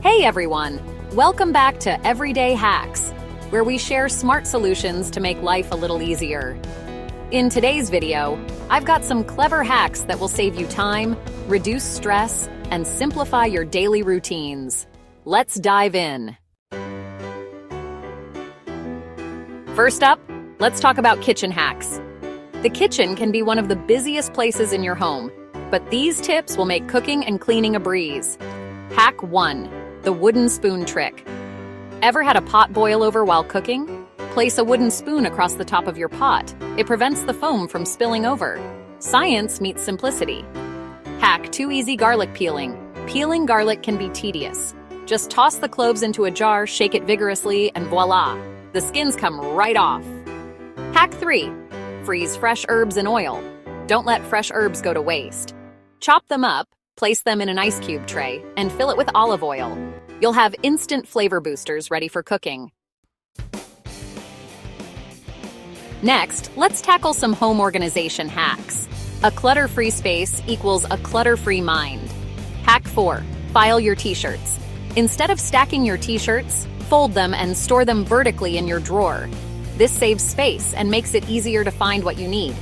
Hey everyone! Welcome back to Everyday Hacks, where we share smart solutions to make life a little easier. In today's video, I've got some clever hacks that will save you time, reduce stress, and simplify your daily routines. Let's dive in. First up, let's talk about kitchen hacks. The kitchen can be one of the busiest places in your home, but these tips will make cooking and cleaning a breeze. Hack 1. The wooden spoon trick. Ever had a pot boil over while cooking? Place a wooden spoon across the top of your pot. It prevents the foam from spilling over. Science meets simplicity. Hack 2. Easy garlic peeling. Peeling garlic can be tedious. Just toss the cloves into a jar, shake it vigorously, and voila! The skins come right off. Hack 3. Freeze fresh herbs in oil. Don't let fresh herbs go to waste. Chop them up, place them in an ice cube tray, and fill it with olive oil. You'll have instant flavor boosters ready for cooking. Next, let's tackle some home organization hacks. A clutter-free space equals a clutter-free mind. Hack 4. File your t-shirts. Instead of stacking your t-shirts, fold them and store them vertically in your drawer. This saves space and makes it easier to find what you need.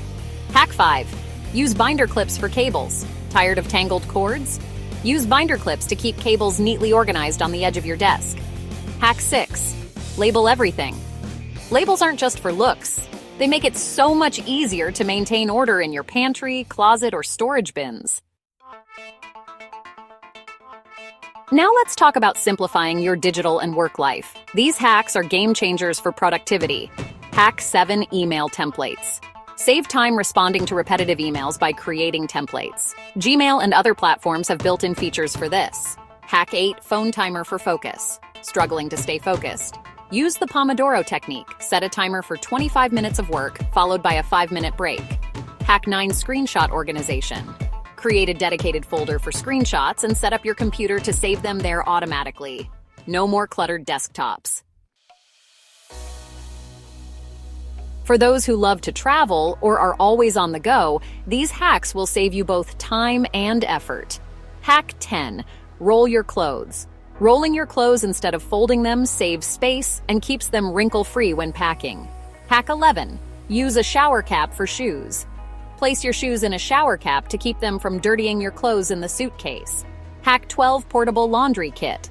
Hack 5. Use binder clips for cables. Tired of tangled cords? Use binder clips to keep cables neatly organized on the edge of your desk. Hack 6. Label everything. Labels aren't just for looks. They make it so much easier to maintain order in your pantry, closet, or storage bins. Now let's talk about simplifying your digital and work life. These hacks are game changers for productivity. Hack 7. Email templates. Save time responding to repetitive emails by creating templates. Gmail and other platforms have built-in features for this. Hack 8. Phone timer for focus. Struggling to stay focused? Use the Pomodoro technique. Set a timer for 25 minutes of work, followed by a 5-minute break. Hack 9. Screenshot organization. Create a dedicated folder for screenshots and set up your computer to save them there automatically. No more cluttered desktops. For those who love to travel or are always on the go, these hacks will save you both time and effort. Hack 10. Roll your clothes. Rolling your clothes instead of folding them saves space and keeps them wrinkle-free when packing. Hack 11. Use a shower cap for shoes. Place your shoes in a shower cap to keep them from dirtying your clothes in the suitcase. Hack 12. Portable laundry kit.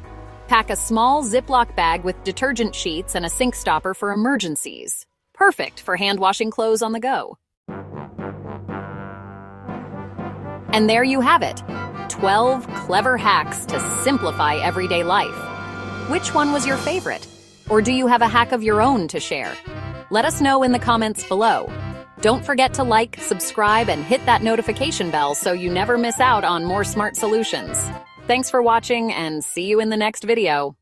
Pack a small Ziploc bag with detergent sheets and a sink stopper for emergencies. Perfect for hand-washing clothes on the go. And there you have it, 12 clever hacks to simplify everyday life. Which one was your favorite? Or do you have a hack of your own to share? Let us know in the comments below. Don't forget to like, subscribe, and hit that notification bell so you never miss out on more smart solutions. Thanks for watching, and see you in the next video.